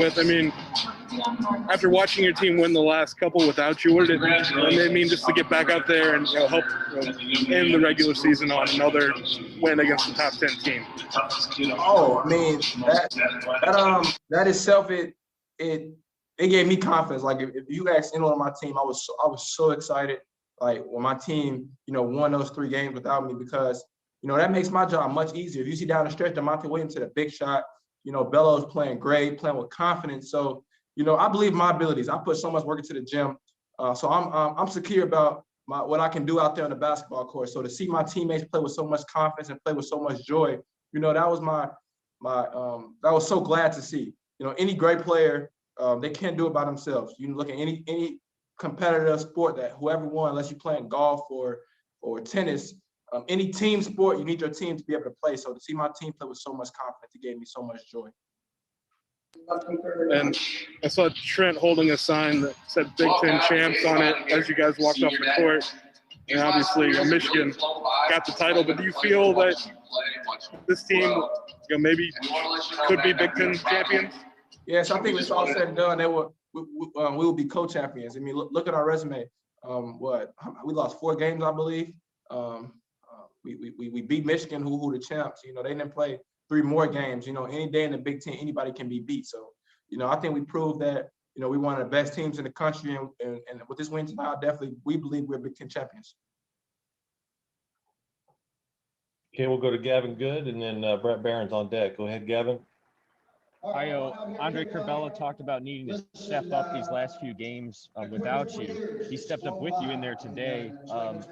with. I mean, after watching your team win the last couple without you, what did it mean just to get back out there and help end the regular season on another win against the top 10 team? Oh, I mean, that itself, it gave me confidence. Like if you asked anyone on my team, I was so excited. Like when my team, won those 3 games without me, because that makes my job much easier. If you see down the stretch, Demonte Williams hit a big shot. Bello's playing great, playing with confidence. So, I believe my abilities. I put so much work into the gym. So I'm secure about what I can do out there on the basketball court. So to see my teammates play with so much confidence and play with so much joy, that was that was so glad to see. Any great player, they can't do it by themselves. You can look at any competitive sport that whoever won, unless you're playing golf or tennis, any team sport, you need your team to be able to play. So to see my team play with so much confidence, it gave me so much joy. And I saw Trent holding a sign that said Big Ten champs on it as you guys walked off the court. And obviously Michigan got the title, but do you feel that this team maybe could be Big Ten champions? Yes, I think it's all said and done. We will be co-champions. I mean, look at our resume. We lost 4 games, I believe. We beat Michigan, who the champs. They didn't play 3 more games. Any day in the Big Ten, anybody can be beat. So, I think we proved that, we're one of the best teams in the country. And with this win tonight, we believe we're Big Ten champions. Okay, we'll go to Gavin Good and then Brett Barron's on deck. Go ahead, Gavin. Andre Curbelo talked about needing to step up these last few games without you. He stepped up with you in there today.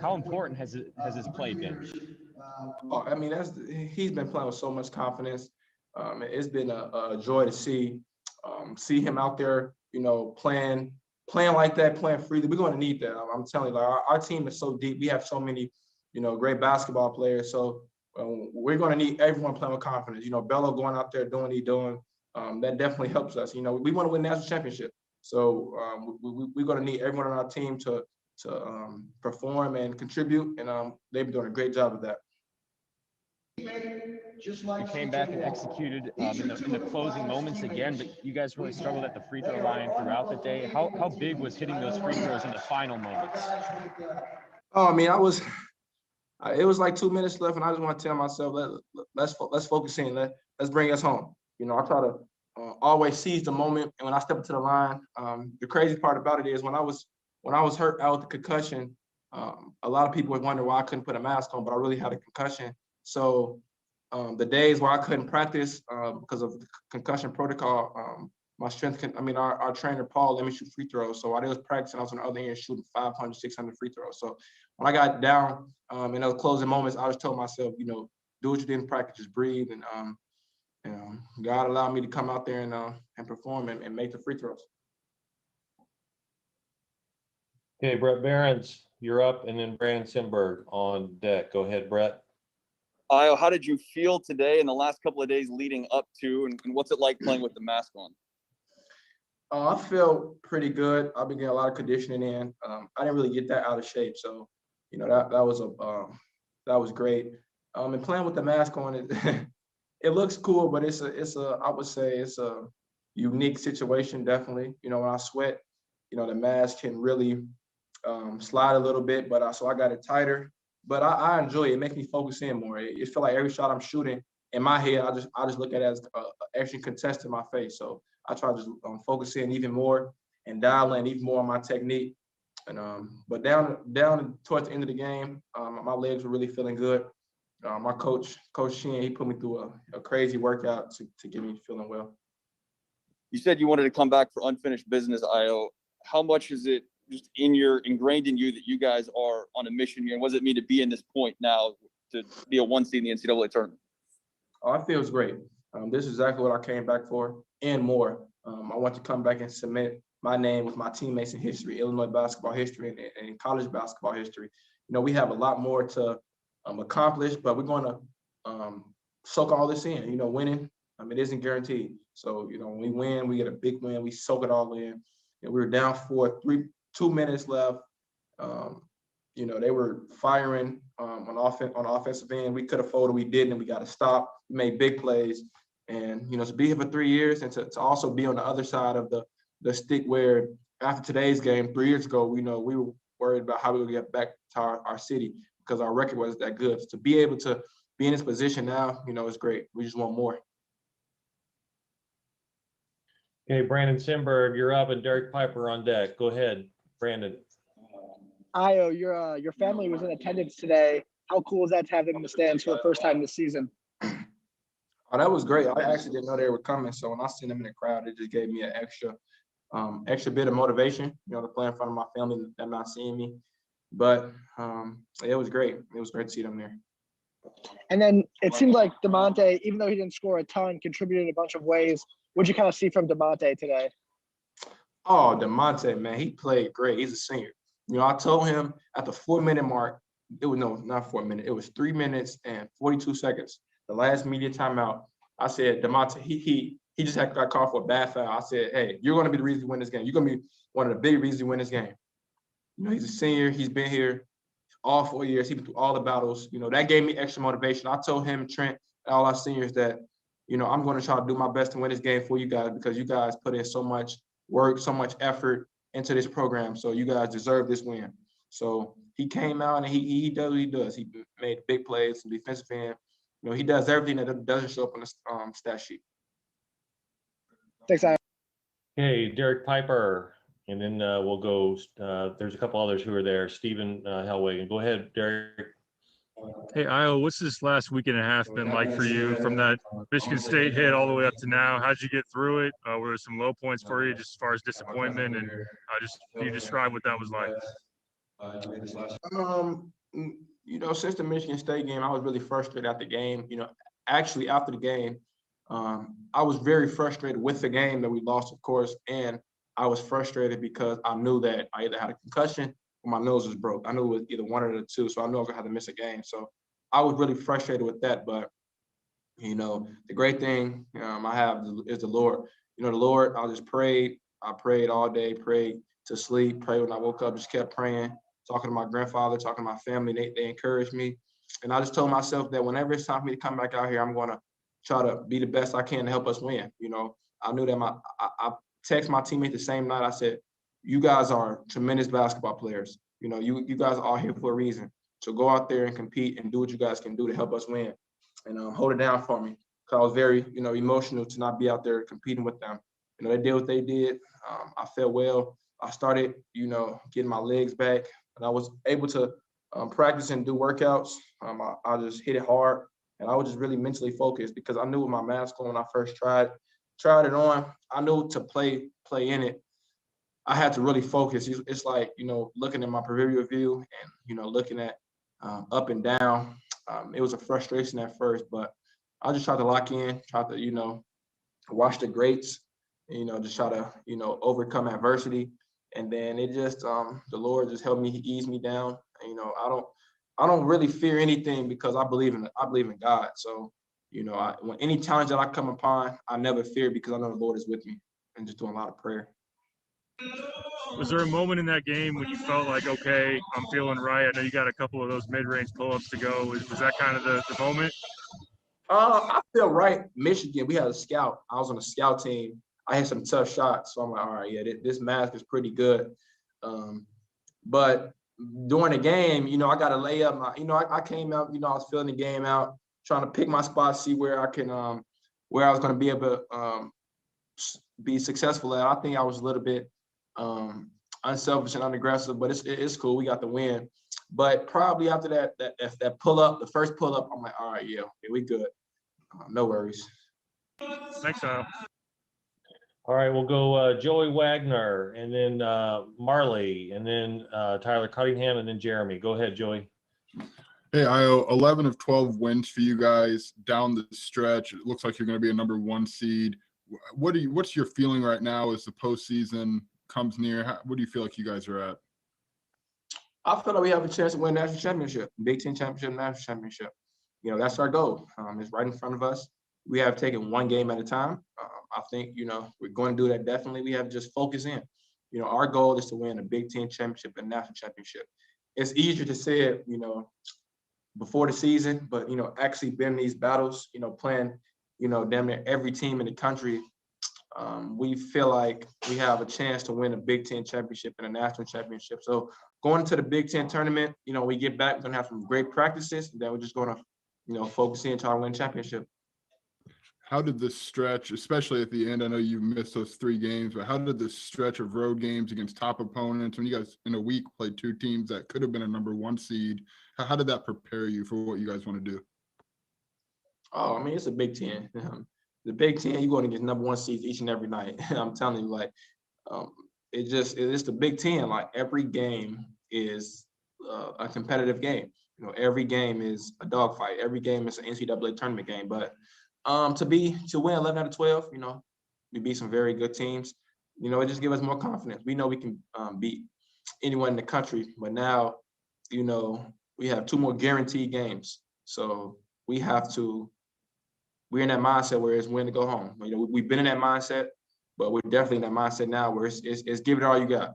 How important has his play been? I mean, he's been playing with so much confidence. It's been a joy to see him out there, playing like that, playing freely. We're going to need that. I'm telling you, our team is so deep. We have so many, great basketball players. So we're going to need everyone playing with confidence. Bello going out there doing what he's doing. That definitely helps us. We want to win national championship. So we're going to need everyone on our team to perform and contribute. And they've been doing a great job of that. You came back and executed in the closing moments again, but you guys really struggled at the free throw line throughout the day. How big was hitting those free throws in the final moments? Oh, I mean, it was like 2 minutes left, and I just want to tell myself, let's focus in. Let's bring us home. I try to always seize the moment. And when I step into the line, the crazy part about it is when I was hurt out with the concussion, a lot of people would wonder why I couldn't put a mask on, but I really had a concussion. So the days where I couldn't practice because of the concussion protocol, our trainer, Paul, let me shoot free throws. So while they was practicing, I was on the other end shooting 500, 600 free throws. So when I got down in those closing moments, I just told myself, do what you did in practice, just breathe. And God allowed me to come out there and perform and make the free throws. Okay, Brett Barron's, you're up, and then Brandon Simberg on deck. Go ahead, Brett. How did you feel today and the last couple of days leading up to, and what's it like playing with the mask on? I feel pretty good. I've been getting a lot of conditioning in. I didn't really get that out of shape, so that was great. And playing with the mask on, it looks cool, but I would say it's a unique situation, definitely. When I sweat, the mask can really slide a little bit, but so I got it tighter. But I enjoy it. It makes me focus in more. It feels like every shot I'm shooting in my head, I just look at it as actually contest in my face. So I try to just focus in even more and dial in even more on my technique. And but down towards the end of the game, my legs were really feeling good. My coach Sheehan, he put me through a crazy workout to get me feeling well. You said you wanted to come back for unfinished business, Io. How much is it just ingrained in you that you guys are on a mission here? And what does it mean to be in this point now to be a 1 seed in the NCAA tournament? Oh, it feels great. This is exactly what I came back for and more. I want to come back and cement my name with my teammates in history, Illinois basketball history and college basketball history. We have a lot more to accomplish, but we're going to soak all this in. Winning, it isn't guaranteed. So, when we win, we get a big win. We soak it all in. We were down for 2 minutes left. They were firing on offensive end. We could have folded, we didn't. We got to stop. We made big plays, And, to be here for 3 years and to also be on the other side of the stick where after today's game, 3 years ago, we were worried about how we would get back to our city because our record wasn't that good. To be able to be in this position now, it's great. We just want more. Okay, Brandon Simberg, you're up, and Derek Piper on deck. Go ahead, Brandon. Io, your family was in attendance today. How cool is that to have them in the stands for the first time this season? Oh, that was great. I actually didn't know they were coming. So when I seen them in the crowd, it just gave me an extra bit of motivation, to play in front of my family, them not seeing me. But it was great. It was great to see them there. And then it seemed like DeMonte, even though he didn't score a ton, contributed in a bunch of ways. What'd you kind of see from DeMonte today? Oh, DeMonte, man, he played great. He's a senior. I told him at the 4-minute mark, not 4 minutes. It was 3 minutes and 42 seconds. The last media timeout, I said, DeMonte, he just got called for a bad foul. I said, hey, you're going to be the reason you win this game. You're going to be one of the big reasons you win this game. He's a senior. He's been here all 4 years. He's been through all the battles. That gave me extra motivation. I told him, Trent, and all our seniors that, I'm going to try to do my best to win this game for you guys because you guys put in so much work, so much effort into this program. So you guys deserve this win. So he came out and he does what he does. He made big plays, defensive end. He does everything that doesn't show up on the stat sheet. Thanks, Io. Okay, Derek Piper, and then we'll go. There's a couple others who are there. Stephen Hellwagen. Go ahead, Derek. Hey, Io, what's this last week and a half been like for you from that Michigan State hit all the way up to now? How'd you get through it? Were there some low points for you just as far as disappointment? And can you describe what that was like? Since the Michigan State game, I was really frustrated at the game. Actually after the game, I was very frustrated with the game that we lost, of course, and I was frustrated because I knew that I either had a concussion or my nose was broke. I knew it was either one of the two, so I knew I was gonna have to miss a game. So I was really frustrated with that. But the great thing I have is the Lord. The Lord, I just prayed. I prayed all day, prayed to sleep, prayed when I woke up, just kept praying, talking to my grandfather, talking to my family. They encouraged me. And I just told myself that whenever it's time for me to come back out here, I'm gonna try to be the best I can to help us win. I knew that I text my teammates the same night. I said, you guys are tremendous basketball players. You guys are all here for a reason. So go out there and compete and do what you guys can do to help us win. And hold it down for me. Because I was very, emotional to not be out there competing with them. They did what they did. I felt well. I started, getting my legs back. And I was able to practice and do workouts. I just hit it hard. And I was just really mentally focused because I knew with my mask on when I first tried it on. I knew to play in it, I had to really focus. It's like, looking at my peripheral view and, looking at up and down. It was a frustration at first, but I just tried to lock in, try to, watch the greats, just try to, overcome adversity. And then it just, the Lord just helped me ease me down. I don't really fear anything because I believe in God. So, when any challenge that I come upon, I never fear because I know the Lord is with me and just doing a lot of prayer. Was there a moment in that game when you felt like, okay, I'm feeling right? I know you got a couple of those mid-range pull-ups to go. Was that kind of the moment? I feel right. Michigan, we had a scout. I was on a scout team. I had some tough shots. So I'm like, all right, yeah, this mask is pretty good. But during the game, I got to lay up. I came out, I was filling the game out, trying to pick my spot, see where I can, where I was going to be able to be successful at. I think I was a little bit unselfish and unaggressive, but it's cool. We got the win. But probably after that pull up, the first pull up, I'm like, all right, yeah, we good. No worries. Thanks, Kyle. All right, we'll go Joey Wagner, and then Marley, and then Tyler Cunningham, and then Jeremy. Go ahead, Joey. Hey, Io, 11 of 12 wins for you guys down the stretch. It looks like you're going to be a #1 seed. What's your feeling right now as the postseason comes near? What do you feel like you guys are at? I feel like we have a chance to win national championship, Big Ten championship, national championship. That's our goal. It's right in front of us. We have taken one game at a time. I think, we're going to do that definitely. We have to just focus in. Our goal is to win a Big Ten championship and national championship. It's easier to say it, before the season, but, actually being in these battles, playing damn near every team in the country, we feel like we have a chance to win a Big Ten championship and a national championship. So going into the Big Ten tournament, we get back, we're gonna have some great practices. Then we're just gonna, focus in and try to win a championship. How did this stretch, especially at the end, I know you missed those 3 games, but how did this stretch of road games against top opponents, when you guys in a week played 2 teams that could have been a number 1 seed, how did that prepare you for what you guys want to do? Oh, I mean, it's a Big Ten. The Big Ten, you're going to get number 1 seeds each and every night. I'm telling you, like, it's the Big Ten. Like, every game is a competitive game. Every game is a dogfight. Every game is an NCAA tournament game. But to win 11 out of 12, we beat some very good teams. It just gives us more confidence. We know we can beat anyone in the country, but now, we have 2 more guaranteed games. So we're in that mindset where it's win to go home. We've been in that mindset, but we're definitely in that mindset now where it's give it all you got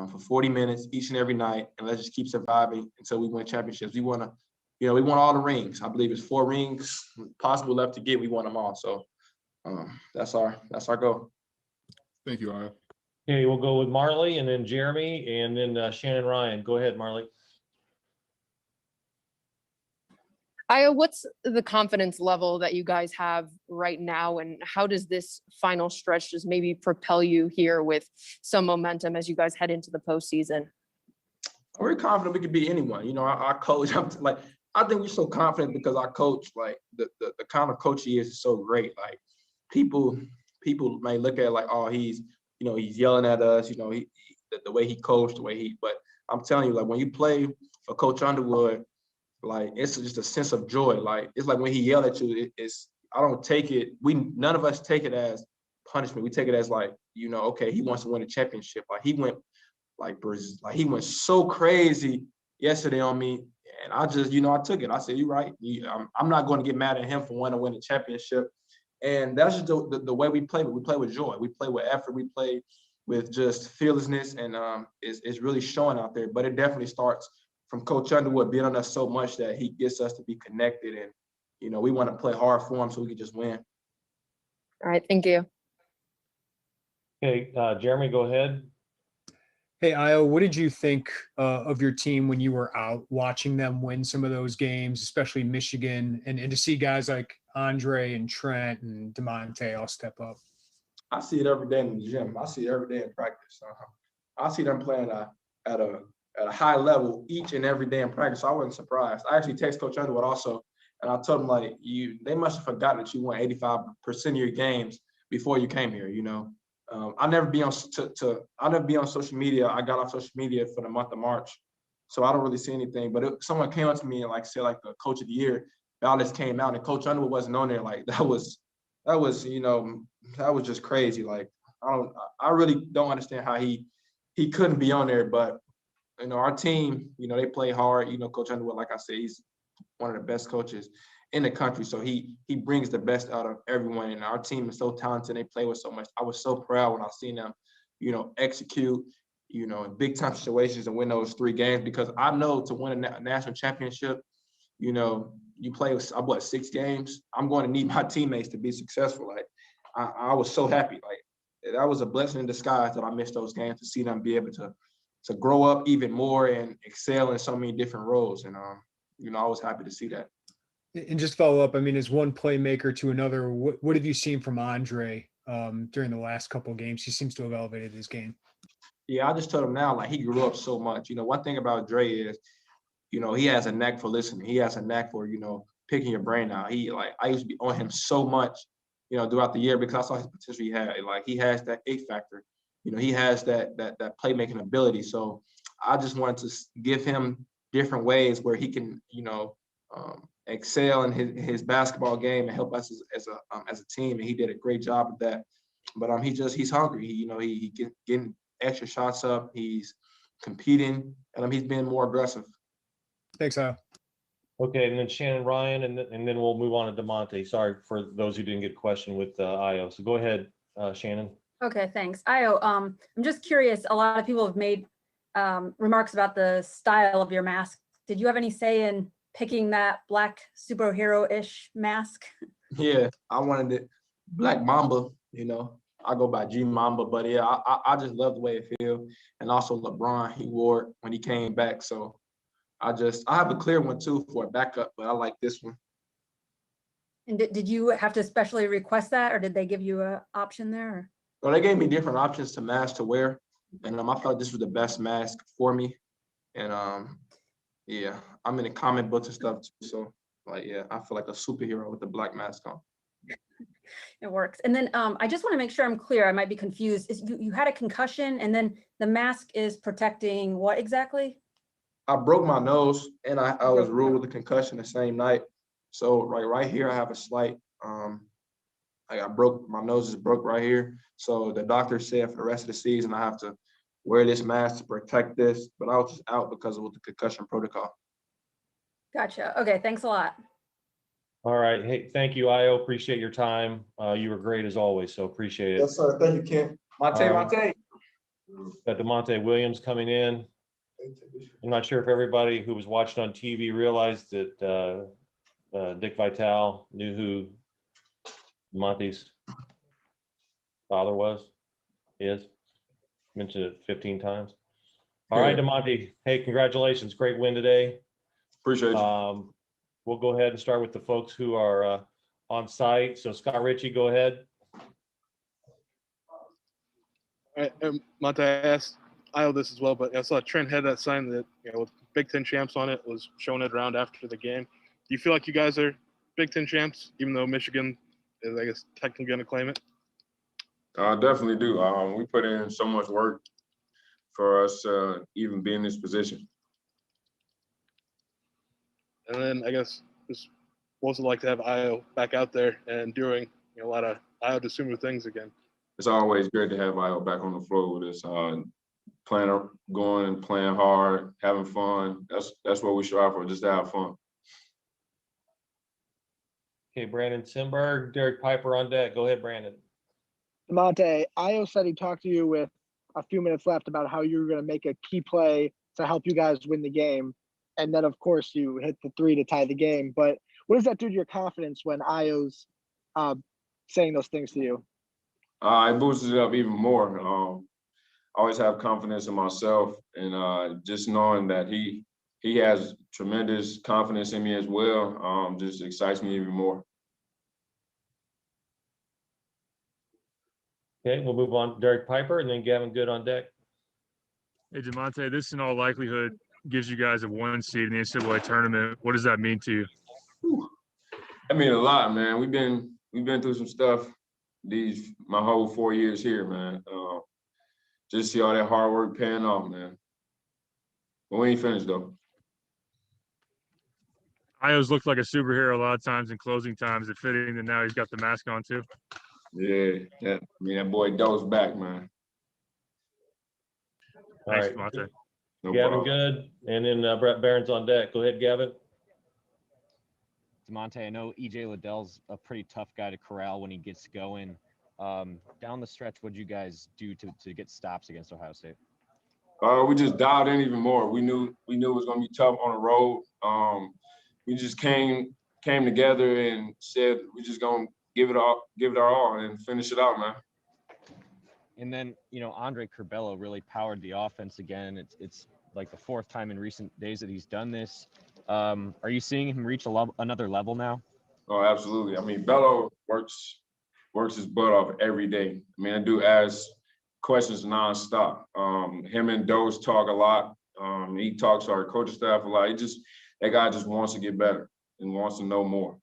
for 40 minutes each and every night, and let's just keep surviving until we win championships. We want all the rings. I believe it's 4 rings possible left to get. We want them all. So that's our goal. Thank you, Io. Okay, we'll go with Marley and then Jeremy and then Shannon Ryan. Go ahead, Marley. Io, what's the confidence level that you guys have right now, and how does this final stretch just maybe propel you here with some momentum as you guys head into the postseason? We're confident we could beat anyone. Our coach, I think we're so confident because our coach, like the kind of coach he is so great. Like people may look at it like, oh, he's yelling at us, the way he coached, but I'm telling you, like when you play for Coach Underwood, like it's just a sense of joy. Like it's like when he yelled at you, I don't take it. None of us take it as punishment. We take it as like, okay, he wants to win a championship. Like he went he went so crazy yesterday on me, and I just I took it. I said, you're right. I'm not going to get mad at him for wanting to win a championship. And that's just the way we play. But we play with joy. We play with effort. We play with just fearlessness, and it's really showing out there. But it definitely starts from Coach Underwood being on us so much that he gets us to be connected, and we want to play hard for him so we can just win. All right, thank you. Okay, Jeremy, go ahead. Hey, Io, what did you think of your team when you were out watching them win some of those games, especially Michigan, and to see guys like Andre and Trent and DeMonte all step up? I see it every day in the gym. I see it every day in practice. I see them playing at a high level each and every day in practice. So I wasn't surprised. I actually texted Coach Underwood also, and I told him, like, they must have forgotten that you won 85% of your games before you came here. I never be on social media. I got off social media for the month of March, so I don't really see anything. But someone came up to me and said the coach of the year ballots came out, and Coach Underwood wasn't on there. Like that was just crazy. Like I really don't understand how he couldn't be on there. But our team, they play hard. Coach Underwood, like I said, he's one of the best coaches in the country. So he brings the best out of everyone. And our team is so talented. They play with so much. I was so proud when I seen them, execute, in big time situations and win those 3 games, because I know to win a national championship, you play with 6 games. I'm going to need my teammates to be successful. Like I was so happy. Like that was a blessing in disguise that I missed those games, to see them be able to grow up even more and excel in so many different roles. And, I was happy to see that. And just follow up, I mean, as one playmaker to another, what have you seen from Andre during the last couple of games? He seems to have elevated his game. Yeah, I just told him now, like he grew up so much. One thing about Dre is, he has a knack for listening. He has a knack for, picking your brain out. I used to be on him so much, throughout the year, because I saw his potential he had. Like he has that A factor. He has that playmaking ability. So I just wanted to give him different ways where he can, excel in his basketball game and help us as a team. And he did a great job of that. But he's hungry. He getting extra shots up. He's competing, and he's being more aggressive. Thanks, Al. Okay, and then Shannon Ryan, and then we'll move on to DeMonte. Sorry for those who didn't get a question with Io. So go ahead, Shannon. Okay, thanks. Io, I'm just curious. A lot of people have made remarks about the style of your mask. Did you have any say in picking that black superhero-ish mask? Yeah, I wanted it Black Mamba, you know. I go by G Mamba, but yeah, I just love the way it feels. And also LeBron, he wore it when he came back. So I have a clear one too for a backup, but I like this one. And did you have to specially request that, or did they give you a option there? So they gave me different options to mask to wear. And I felt this was the best mask for me. And yeah, I'm in the comic books and stuff too. So like, yeah, I feel like a superhero with the black mask on. It works. And then I just want to make sure I'm clear. I might be confused. Is you had a concussion, and then the mask is protecting what exactly? I broke my nose, and I was ruled with a concussion the same night. So right here, I have a slight, I broke, my nose is broke right here. So the doctor said for the rest of the season, I have to wear this mask to protect this, but I was just out because of the concussion protocol. Gotcha. Okay, thanks a lot. All right. Hey, thank you, Io. Appreciate your time. You were great as always, so appreciate it. Yes, sir. Thank you, Ken. Mate. Got DeMonte Williams coming in. I'm not sure if everybody who was watching on TV realized that Dick Vitale knew who DeMonte's father is. Mentioned it 15 times. All right, DeMonte. Hey, congratulations. Great win today. Appreciate you. We'll go ahead and start with the folks who are on site. So Scott Ritchie, go ahead. Monte, I asked Io this as well, but I saw Trent had that sign that, with Big Ten champs on it, was showing it around after the game. Do you feel like you guys are Big Ten champs, even though Michigan is, I guess, technically going to claim it? I definitely do. We put in so much work for us even be in this position. And then I guess just also like to have Io back out there and doing a lot of Io DeSumo things again. It's always great to have Io back on the floor with us, going and playing hard, having fun. That's what we strive for, just to have fun. Okay, Brandon Simberg, Derek Piper on deck. Go ahead, Brandon. Monte, Io said he talked to you with a few minutes left about how you were going to make a key play to help you guys win the game. And then, of course, you hit the 3 to tie the game. But what does that do to your confidence when Io's saying those things to you? It boosts it up even more. I always have confidence in myself, and just knowing that he has tremendous confidence in me as well just excites me even more. Okay, we'll move on to Derek Piper and then Gavin Good on deck. Hey, DeMonte, this in all likelihood gives you guys a 1 seed in the NCAA tournament. What does that mean to you? I mean a lot, man. We've been through some stuff my whole 4 years here, man. Just see all that hard work paying off, man. But we ain't finished though. Io's looked like a superhero a lot of times in closing times. It's fitting that now he's got the mask on too. Yeah, that boy Doe's back, man. All Thanks, right, DeMonte. No Gavin problem. Good, and then Brett Barron's on deck. Go ahead, Gavin. DeMonte, I know EJ Liddell's a pretty tough guy to corral when he gets going. Down the stretch, what'd you guys do to get stops against Ohio State? We just dialed in even more. We knew it was gonna be tough on the road. We just came together and said we just gonna give it our all and finish it out, man. And then, Andre Curbelo really powered the offense again. It's like the 4th time in recent days that he's done this. Are you seeing him reach another level now? Oh, absolutely. I mean, Bello works his butt off every day. I mean, I do ask questions nonstop. Him and Doe's talk a lot. He talks to our coaching staff a lot. That guy just wants to get better and wants to know more.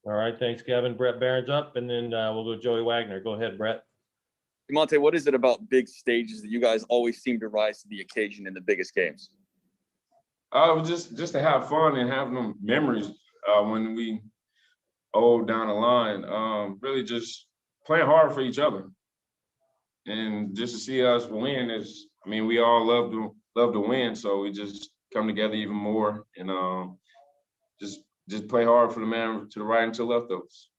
All right, thanks, Gavin. Brett Barron's up, and then we'll go Joey Wagner. Go ahead, Brett. DeMonte, what is it about big stages that you guys always seem to rise to the occasion in the biggest games? Just to have fun and have them memories when we down the line. Really just playing hard for each other, and just to see us win we all love to win, so we just come together even more and just play hard for the man to the right and to the left of us.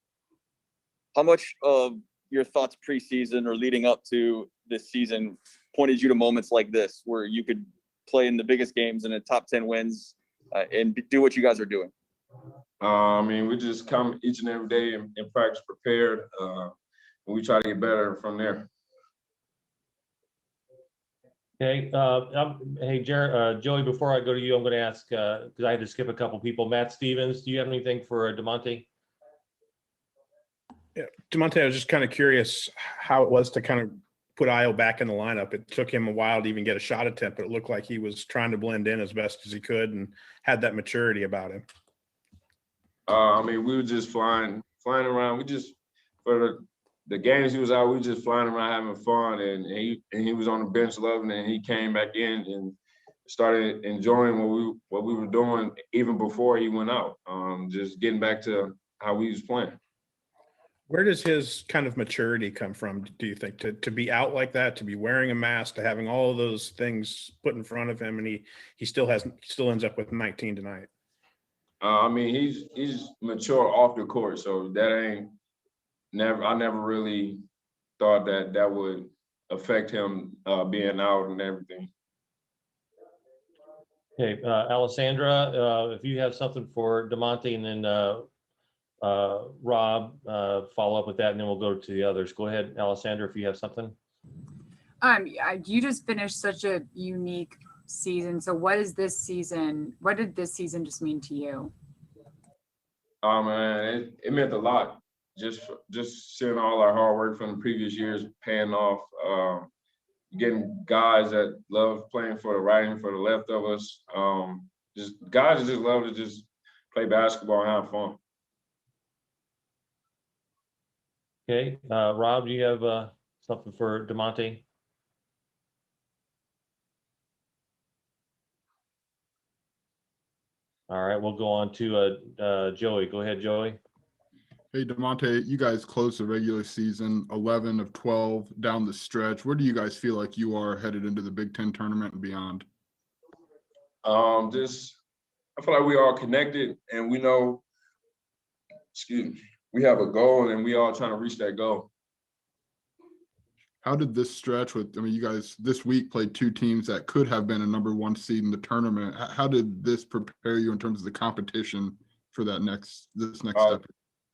How much of your thoughts preseason or leading up to this season pointed you to moments like this where you could play in the biggest games and in top 10 wins and do what you guys are doing? I mean, we just come each and every day and practice prepared. And we try to get better from there. Okay, hey, Joey, before I go to you, I'm going to ask, because I had to skip a couple people. Matt Stevens, do you have anything for DeMonte? Yeah, DeMonte, I was just kind of curious how it was to kind of put Io back in the lineup. It took him a while to even get a shot attempt, but it looked like he was trying to blend in as best as he could and had that maturity about him. I mean, we were just flying around. We just, for the games he was out, we were just flying around having fun, and he was on the bench loving it, and he came back in and started enjoying what we were doing even before he went out. Just getting back to how we was playing. Where does his kind of maturity come from, do you think, to be out like that, to be wearing a mask, to having all of those things put in front of him, and he still ends up with 19 tonight? I mean, he's mature off the court, so I never really thought that would affect him being out and everything. Okay, Alessandra, if you have something for DeMonte, and then Rob, follow up with that, and then we'll go to the others. Go ahead, Alessandra, if you have something. You just finished such a unique season. So what did this season just mean to you? Oh man, it meant a lot. Just seeing all our hard work from the previous years paying off. Getting guys that love playing for the right and for the left of us. Just guys that just love to just play basketball and have fun. Okay, Rob, do you have something for DeMonte? All right, we'll go on to Joey. Go ahead, Joey. Hey, DeMonte, you guys closed the regular season 11 of 12 down the stretch. Where do you guys feel like you are headed into the Big Ten tournament and beyond? I feel like we all connected, and we know, we have a goal, and we all trying to reach that goal. How did this stretch you guys this week played two teams that could have been a #1 seed in the tournament. How did this prepare you in terms of the competition for this next step?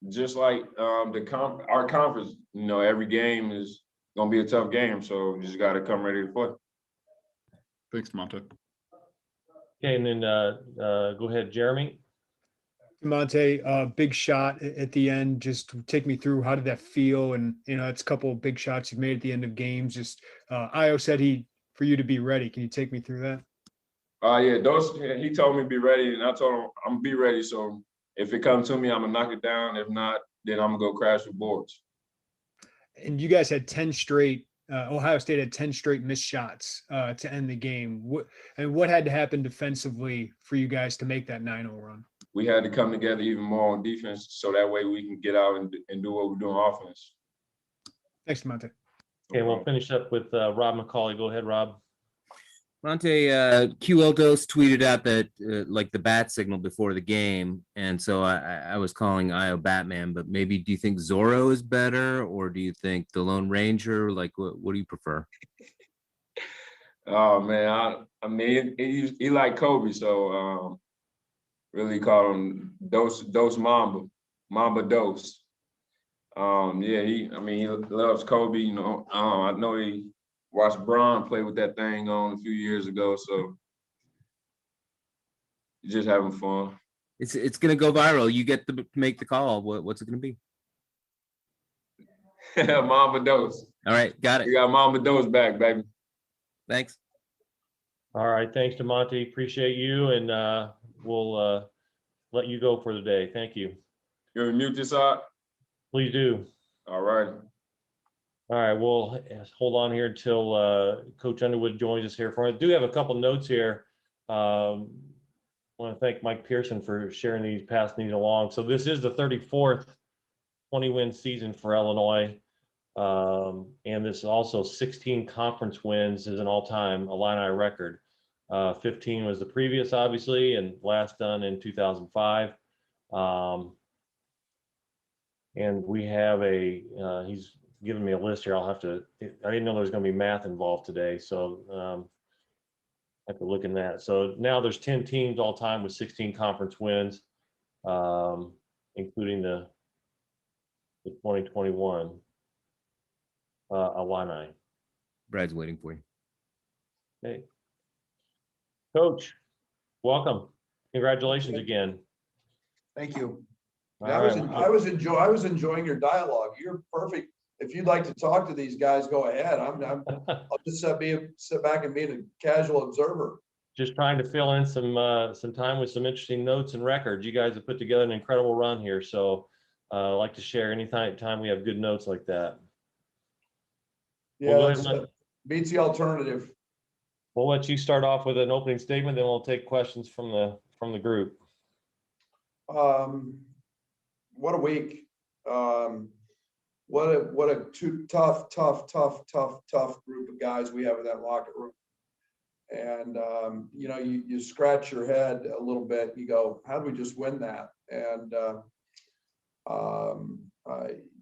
Just like our conference, every game is gonna be a tough game, so you just got to come ready to play. Thanks, DeMonte. Okay, and then go ahead, Jeremy. DeMonte, big shot at the end. Just take me through, how did that feel? And it's a couple of big shots you've made at the end of games. Just Io said for you to be ready. Can you take me through that? Yeah, he told me to be ready, and I told him I'm gonna be ready. So if it comes to me, I'm gonna knock it down. If not, then I'm gonna go crash the boards. And you guys had 10 straight. Ohio State had 10 straight missed shots to end the game. What had to happen defensively for you guys to make that 9-0 run? We had to come together even more on defense, so that way we can get out and do what we're doing on offense. Thanks, DeMonte. Okay, we'll finish up with Rob McCauley. Go ahead, Rob. Monte, QLDOS tweeted out that like the bat signal before the game, and so I was calling Io Batman, but maybe do you think Zorro is better, or do you think the Lone Ranger? Like, what do you prefer? Oh man, I mean he like Kobe, so really call him Dos Mamba Dos. Yeah, he loves Kobe. I know he watched Bron play with that thing on a few years ago, so just having fun. It's gonna go viral. You get to make the call. What's it gonna be? Mamba Dos. All right, got it. We got Mamba Dos back, baby. Thanks. All right, thanks, DeMonte. Appreciate you, and we'll let you go for the day. Thank you. You want to mute this out? Please do. All right. All right, we'll hold on here until Coach Underwood joins us here. I do have a couple notes here. I want to thank Mike Pearson for passing these along. So this is the 34th 20-win season for Illinois. And this is also 16 conference wins is an all-time Illini record. 15 was the previous, obviously, and last done in 2005. And we have he's given me a list here. I didn't know there was going to be math involved today, so I have to look in that. So now there's 10 teams all time with 16 conference wins. including the 2021 Illini. Brad's waiting for you. Okay. Coach, welcome. Congratulations again. Thank you. All I right. was enjoying your dialogue. You're perfect. If you'd like to talk to these guys, go ahead. I'll just sit back and be a casual observer. Just trying to fill in some time with some interesting notes and records. You guys have put together an incredible run here, so I'd like to share anytime we have good notes like that. Yeah, We'll go ahead and beats the alternative. we'll let you start off with an opening statement, then we'll take questions from the group. What a week. What a tough group of guys we have in that locker room. And you know, you scratch your head a little bit. You go, how did we just win that? And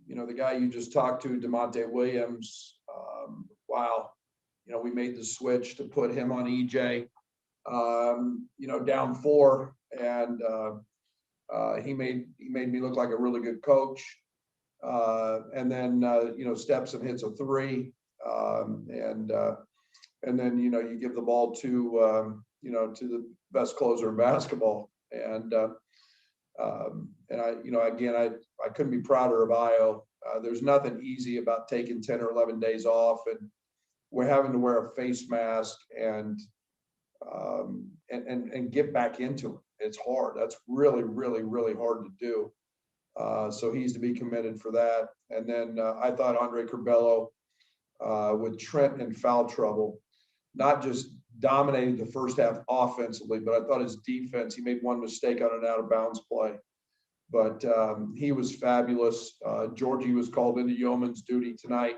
you know, the guy you just talked to, DeMonte Williams. Wow, you know, we made the switch to put him on EJ. You know, down 4, and he made me look like a really good coach. And then you know, steps and hits a 3, and then you know, you give the ball to you know, to the best closer in basketball. And I, you know, again, I couldn't be prouder of Io. There's nothing easy about taking 10 or 11 days off, and we're having to wear a face mask and get back into it. It's hard. That's really hard to do. So he's to be commended for that. And then I thought Andre Curbelo with Trent in foul trouble, not just dominated the first half offensively, but I thought his defense, he made one mistake on an out of bounds play, but he was fabulous. Georgie was called into yeoman's duty tonight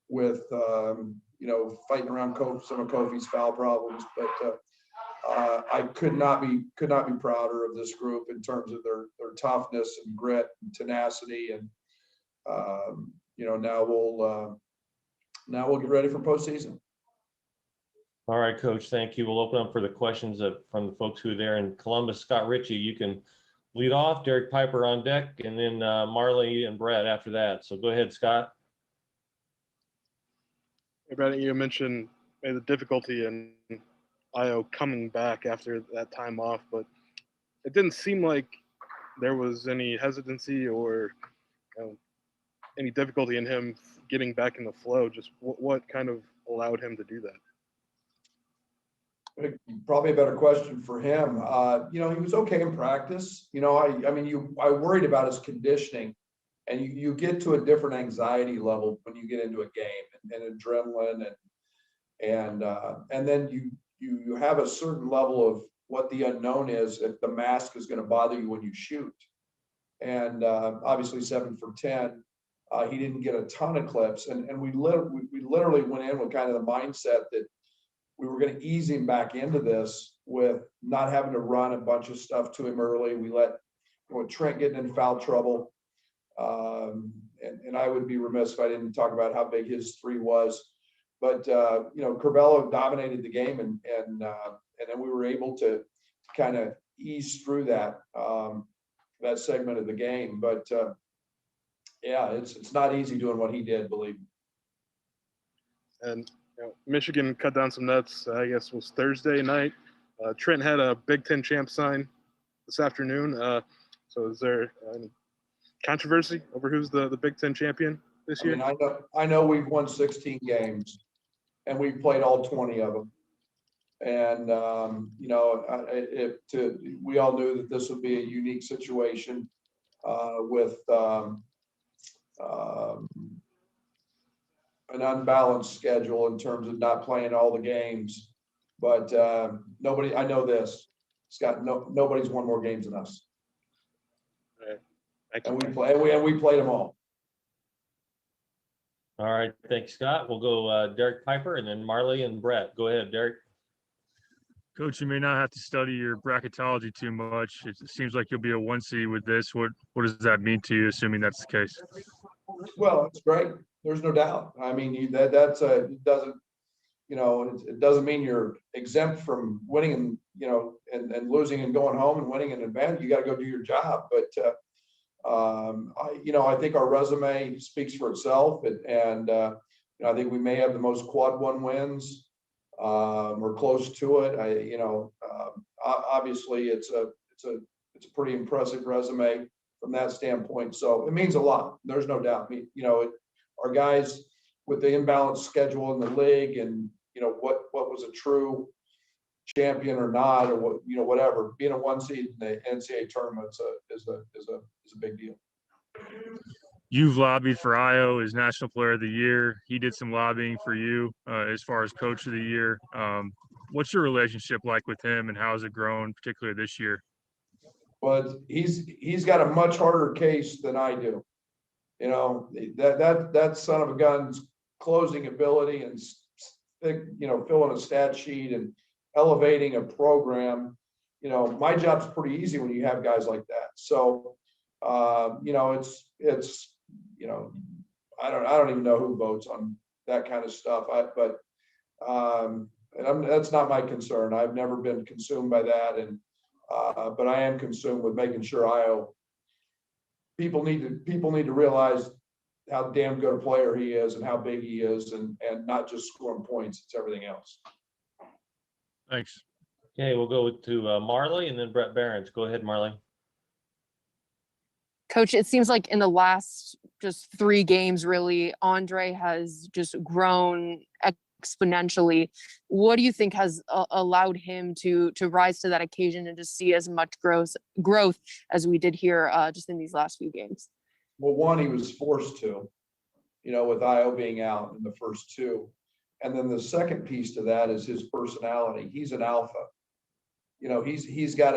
with, you know, fighting around some of Kofi's foul problems, but I could not be prouder of this group in terms of their toughness and grit and tenacity. And you know, now we'll get ready for postseason. All right, Coach, thank you. We'll open up for the questions from the folks who are there in Columbus. Scott Ritchie, you can lead off. Derek Piper on deck, and then Marley and Brett after that. So go ahead, Scott. Hey, Brett, you mentioned the difficulty in Io coming back after that time off, but it didn't seem like there was any hesitancy or any difficulty in him getting back in the flow. Just what kind of allowed him to do that? Probably a better question for him. You know, he was okay in practice. You know, I mean, I worried about his conditioning, and you get to a different anxiety level when you get into a game and adrenaline, and then you have a certain level of what the unknown is, if the mask is going to bother you when you shoot. And obviously 7 for 10, he didn't get a ton of clips, and we literally went in with kind of the mindset that we were going to ease him back into this with not having to run a bunch of stuff to him early. We let Trent getting in foul trouble. And I would be remiss if I didn't talk about how big his 3 was. But, you know, Curbelo dominated the game, and then we were able to kind of ease through that segment of the game. But, yeah, it's not easy doing what he did, believe me. And you know, Michigan cut down some nets, I guess it was Thursday night. Trent had a Big Ten champ sign this afternoon. So is there any controversy over who's the Big Ten champion this year? I mean, I know we've won 16 games, and we've played all 20 of them. And, you know, we all knew that this would be a unique situation with an unbalanced schedule in terms of not playing all the games. But nobody, I know this, Scott, nobody's won more games than us. Right. And we played them all. All right, thanks, Scott. We'll go Derek Piper and then Marley and Brett. Go ahead, Derek. Coach, you may not have to study your bracketology too much. It seems like you'll be a 1 seed with this. What does that mean to you, assuming that's the case? Well, it's great. There's no doubt. I mean, it doesn't, you know, it doesn't mean you're exempt from winning and losing and going home and winning an event, you got to go do your job. But I think our resume speaks for itself, and I think we may have the most quad one wins. We're close to it. Obviously it's a pretty impressive resume from that standpoint. So it means a lot. There's no doubt. Our guys with the imbalanced schedule in the league, and what was a true champion or not, or whatever, being a 1 seed in the NCAA tournament is a big deal. You've lobbied for Io as National Player of the Year. He did some lobbying for you as far as Coach of the Year. What's your relationship like with him, and how has it grown, particularly this year? But he's got a much harder case than I do. That son of a gun's closing ability and filling a stat sheet and elevating a program. My job's pretty easy when you have guys like that. So it's I don't even know who votes on that kind of stuff. That's not my concern. I've never been consumed by that, but I am consumed with making sure people need to realize how damn good a player he is and how big he is, and not just scoring points. It's everything else. Thanks. Okay, we'll go to Marley and then Brett Behrens. Go ahead, Marley. Coach, it seems like in the last just 3 games, really, Andre has just grown exponentially. What do you think has allowed him to rise to that occasion and to see as much growth as we did here just in these last few games? Well, one, he was forced to, with Io being out in the first 2. And then the second piece to that is his personality. He's an alpha. He's not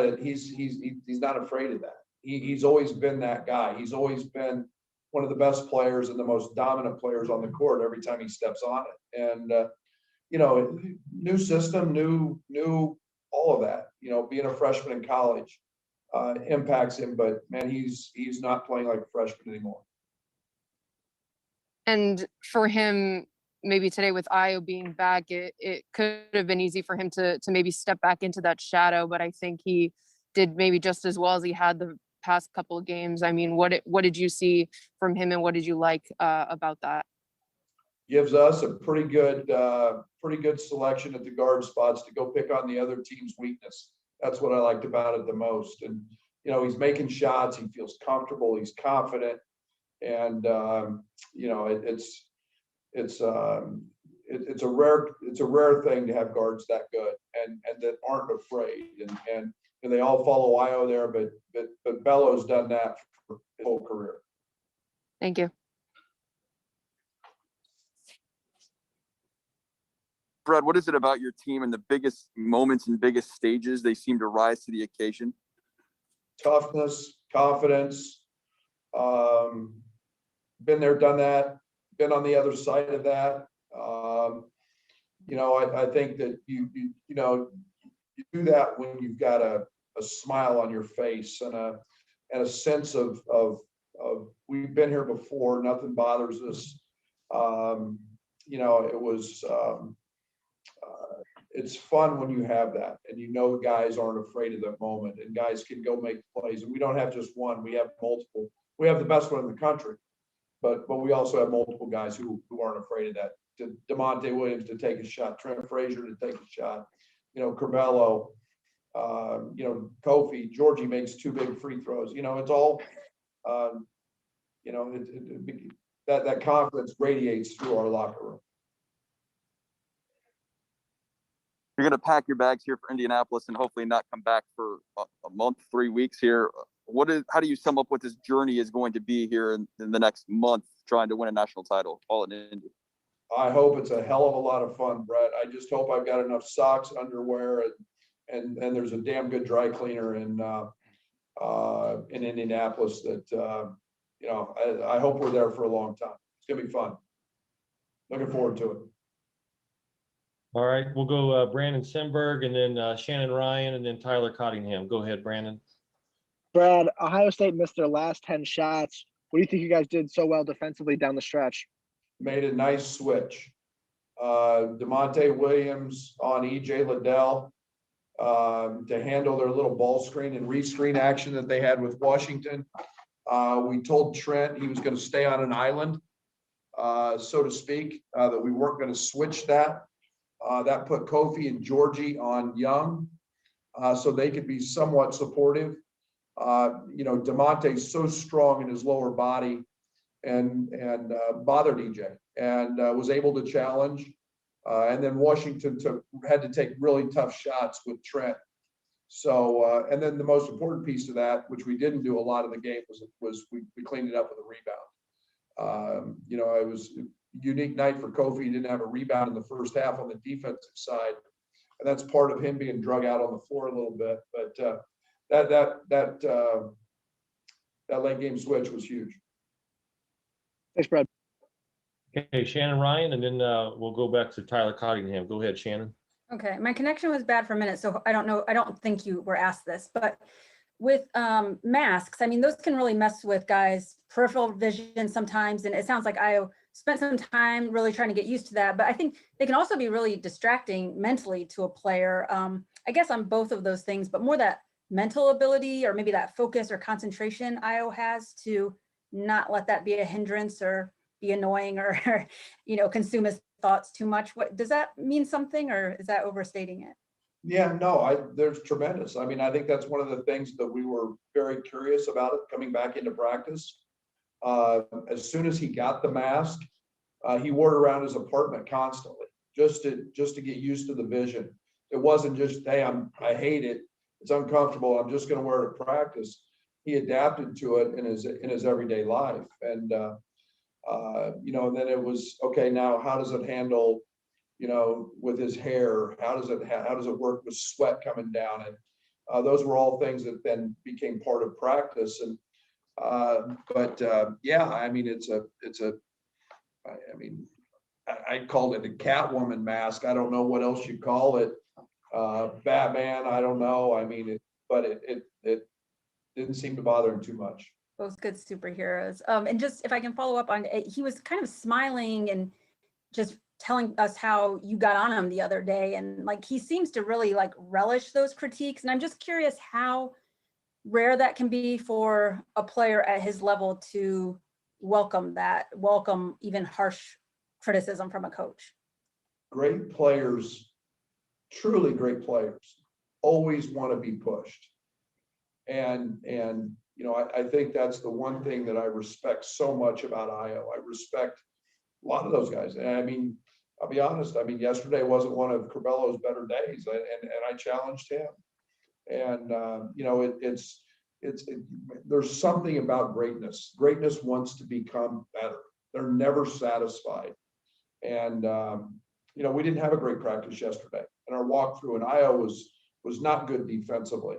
afraid of that. He's always been that guy. He's always been one of the best players and the most dominant players on the court every time he steps on it. And, new system, new all of that, being a freshman in college impacts him, but man, he's not playing like a freshman anymore. And for him, maybe today with Io being back, it could have been easy for him to maybe step back into that shadow, but I think he did maybe just as well as he had the past couple of games. I mean, what did you see from him, and what did you like about that? Gives us a pretty good selection at the guard spots to go pick on the other team's weakness. That's what I liked about it the most. And he's making shots. He feels comfortable. He's confident, and it's a rare thing to have guards that good and that aren't afraid. And they all follow Io there, but Bello's done that for his whole career. Thank you. Brad, what is it about your team and the biggest moments and biggest stages they seem to rise to the occasion? Toughness, confidence, been there, done that, been on the other side of that. I think that you do that when you've got a smile on your face and a sense of we've been here before, nothing bothers us. It's fun when you have that, and guys aren't afraid of that moment, and guys can go make plays. And we don't have just one; we have multiple. We have the best one in the country, but we also have multiple guys who aren't afraid of that. DeMonte Williams to take a shot, Trent Frazier to take a shot, Curbelo, Kofi, Georgie makes 2 big free throws. It's all, that confidence radiates through our locker room. You're going to pack your bags here for Indianapolis and hopefully not come back for a month, 3 weeks here. How do you sum up what this journey is going to be here in the next month, trying to win a national title all in Indy? I hope it's a hell of a lot of fun, Brett. I just hope I've got enough socks, underwear, and there's a damn good dry cleaner in Indianapolis that, I hope we're there for a long time. It's going to be fun. Looking forward to it. All right, we'll go Brandon Simberg and then Shannon Ryan and then Tyler Cottingham. Go ahead, Brandon. Brad, Ohio State missed their last 10 shots. What do you think you guys did so well defensively down the stretch? Made a nice switch. DeMonte Williams on E.J. Liddell, to handle their little ball screen and rescreen action that they had with Washington. We told Trent he was going to stay on an island, so to speak, that we weren't going to switch that. That put Kofi and Georgie on Young, so they could be somewhat supportive. DeMonte's so strong in his lower body and bothered EJ and was able to challenge. And then Washington had to take really tough shots with Trent. So, and then the most important piece of that, which we didn't do a lot of the game, was we cleaned it up with a rebound. It was a unique night for Kofi. He didn't have a rebound in the first half on the defensive side. And that's part of him being drug out on the floor a little bit. But that late game switch was huge. Thanks, Brad. Okay, Shannon Ryan, and then we'll go back to Tyler Cottingham. Go ahead, Shannon. Okay, my connection was bad for a minute, so I don't know. I don't think you were asked this, but with masks, I mean, those can really mess with guys' peripheral vision sometimes. And it sounds like I spent some time really trying to get used to that, but I think they can also be really distracting mentally to a player. I guess on both of those things, but more that mental ability or maybe that focus or concentration Io has to not let that be a hindrance or be annoying or, consume his thoughts too much. What does that mean something, or is that overstating it? Yeah, no, there's tremendous. I mean, I think that's one of the things that we were very curious about it coming back into practice. As soon as he got the mask, he wore it around his apartment constantly, just to get used to the vision. It wasn't just, hey, I hate it. It's uncomfortable. I'm just going to wear it at practice. He adapted to it in his everyday life. And, and then it was, okay, now how does it handle, with his hair? How does it work with sweat coming down? And those were all things that then became part of practice. And, yeah, I mean, I called it a Catwoman mask. I don't know what else you call it. Batman, I don't know. I mean, it didn't seem to bother him too much. Both good superheroes. And just if I can follow up on it, he was kind of smiling and just telling us how you got on him the other day. And like, he seems to really like relish those critiques. And I'm just curious how rare that can be for a player at his level to welcome even harsh criticism from a coach. Great players, truly great players, always want to be pushed. And I think that's the one thing that I respect so much about Io. I respect a lot of those guys. And I mean, I'll be honest. I mean, yesterday wasn't one of Curbello's better days, and I challenged him. And there's something about greatness. Greatness wants to become better. They're never satisfied. And we didn't have a great practice yesterday, and our walkthrough in Io was not good defensively.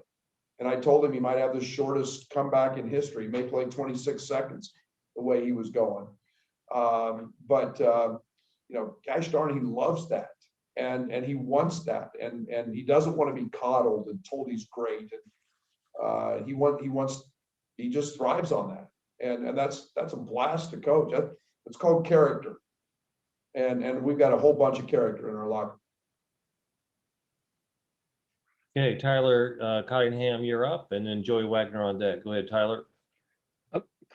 And I told him he might have the shortest comeback in history. He may play 26 seconds the way he was going. Gosh darn, he loves that. And he wants that. And he doesn't want to be coddled and told he's great. And he just thrives on that. And that's a blast to coach. It's called character. And we've got a whole bunch of character in our locker. Okay, Tyler Cottingham, you're up, and then Joey Wagner on deck. Go ahead, Tyler.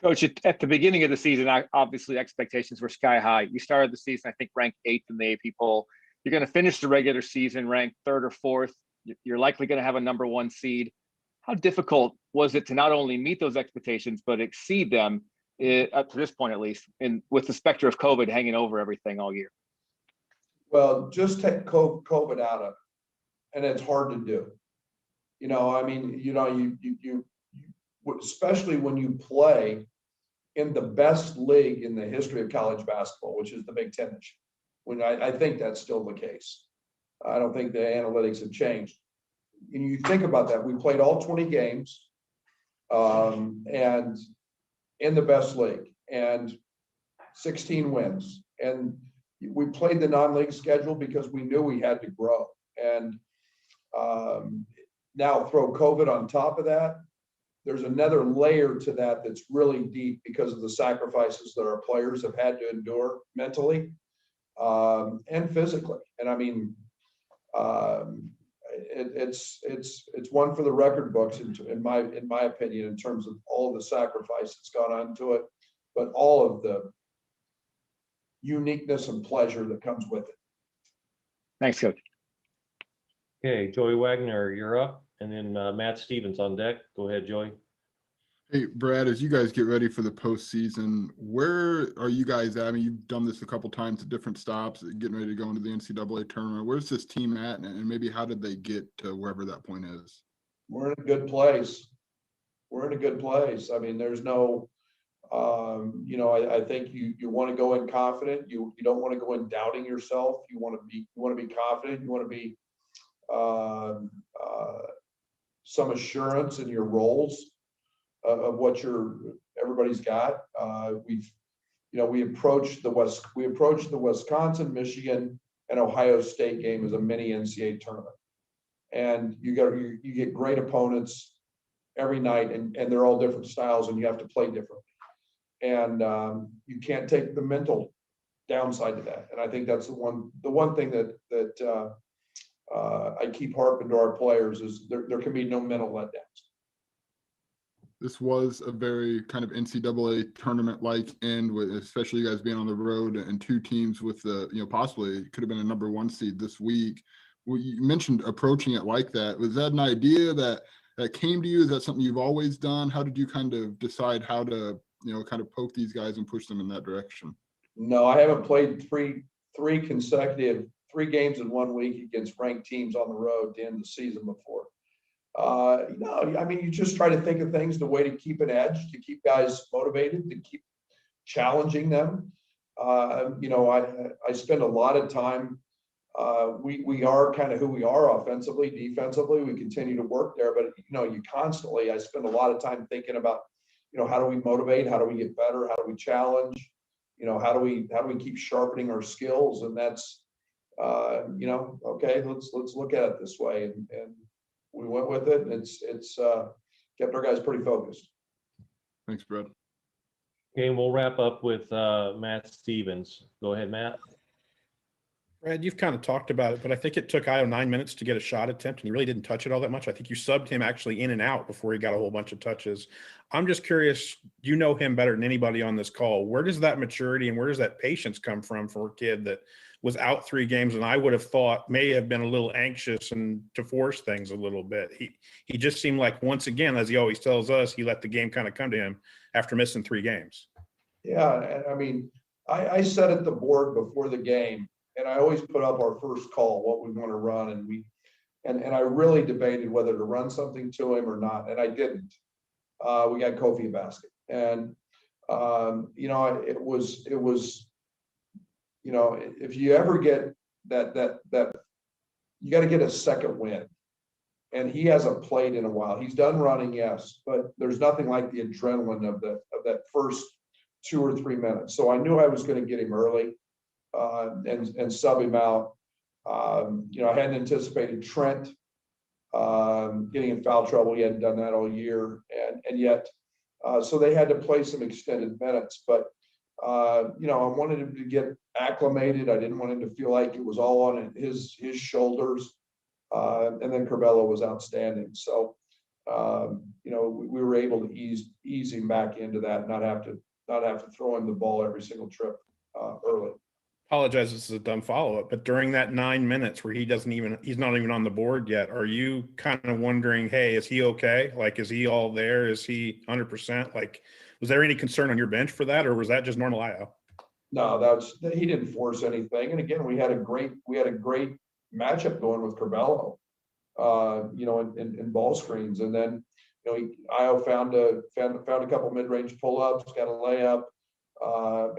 Coach, at the beginning of the season, obviously expectations were sky high. You started the season, I think, ranked 8th in the AP poll. You're going to finish the regular season ranked 3rd or 4th. You're likely going to have a number 1 seed. How difficult was it to not only meet those expectations, but exceed them, up to this point at least, and with the specter of COVID hanging over everything all year? Well, just take COVID out of it, and it's hard to do. You especially when you play in the best league in the history of college basketball, which is the Big Ten. I think that's still the case. I don't think the analytics have changed. And you think about that, we played all 20 games and in the best league and 16 wins. And we played the non-league schedule because we knew we had to grow. And now throw COVID on top of that, there's another layer to that that's really deep because of the sacrifices that our players have had to endure mentally and physically. And I mean, it's one for the record books in my opinion, in terms of all of the sacrifice that's gone onto it, but all of the uniqueness and pleasure that comes with it. Thanks, Coach. Okay, Joey Wagner, you're up, and then Matt Stevens on deck. Go ahead, Joey. Hey, Brad, as you guys get ready for the postseason, where are you guys at? I mean, you've done this a couple times at different stops, getting ready to go into the NCAA tournament. Where's this team at, and maybe how did they get to wherever that point is? We're in a good place. We're in a good place. I mean, there's no, I think you want to go in confident. You don't want to go in doubting yourself. You want to be confident. You want to be some assurance in your roles of what everybody's got. We approached the Wisconsin, Michigan, and Ohio State game as a mini NCAA tournament, and you get great opponents every night, and they're all different styles, and you have to play differently, and you can't take the mental downside to that. And I think that's the one thing that I keep harping to our players is there can be no mental letdowns. This was a very kind of NCAA tournament-like end, with especially you guys being on the road and two teams with the, possibly it could have been a number 1 seed this week. Well, you mentioned approaching it like that. Was that an idea that came to you? Is that something you've always done? How did you kind of decide how to, kind of poke these guys and push them in that direction? No, I haven't played three consecutive 3 games in 1 week against ranked teams on the road to end the season before. No, I mean, you just try to think of things, the way to keep an edge, to keep guys motivated, to keep challenging them. I spend a lot of time. We are kind of who we are offensively, defensively. We continue to work there, but I spend a lot of time thinking about, how do we motivate? How do we get better? How do we challenge? How do we keep sharpening our skills? And that's, okay, let's look at it this way. And we went with it, and it's kept our guys pretty focused. Thanks, Brad. Okay, and we'll wrap up with Matt Stevens. Go ahead, Matt. Brad, you've kind of talked about it, but I think it took Io 9 minutes to get a shot attempt, and he really didn't touch it all that much. I think you subbed him actually in and out before he got a whole bunch of touches. I'm just curious, you know him better than anybody on this call. Where does that maturity and where does that patience come from for a kid that was out 3 games and I would have thought may have been a little anxious and to force things a little bit? He just seemed like, once again, as he always tells us, he let the game kind of come to him after missing 3 games. Yeah, I mean, I set at the board before the game, and I always put up our first call, what we want to run, and I really debated whether to run something to him or not, and I didn't. We got Kofi a basket, and it was. If you ever get that you got to get a second win, and he hasn't played in a while. He's done running, yes, but there's nothing like the adrenaline of that first 2 or 3 minutes. So I knew I was going to get him early and sub him out. I hadn't anticipated Trent getting in foul trouble. He hadn't done that all year, and yet so they had to play some extended minutes, but. I wanted him to get acclimated. I didn't want him to feel like it was all on his shoulders. And then Curbelo was outstanding. So, we were able to ease him back into that, and not have to throw him the ball every single trip early. Apologize, this is a dumb follow-up, but during that 9 minutes where he's not even on the board yet, are you kind of wondering, hey, is he okay? Like, is he all there? Is he 100%? Like, was there any concern on your bench for that, or was that just normal IO? No, he didn't force anything. And again, we had a great matchup going with Curbelo, in ball screens. And then, IO found a couple mid-range pull-ups, got a layup,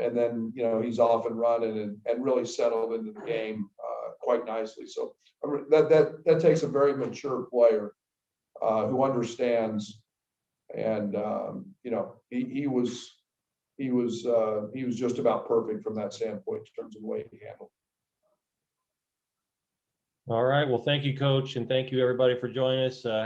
and then he's off and running and really settled into the game quite nicely. So that takes a very mature player who understands. And he was just about perfect from that standpoint in terms of the way he handled. All right. Well, thank you, Coach, and thank you everybody for joining us. Have a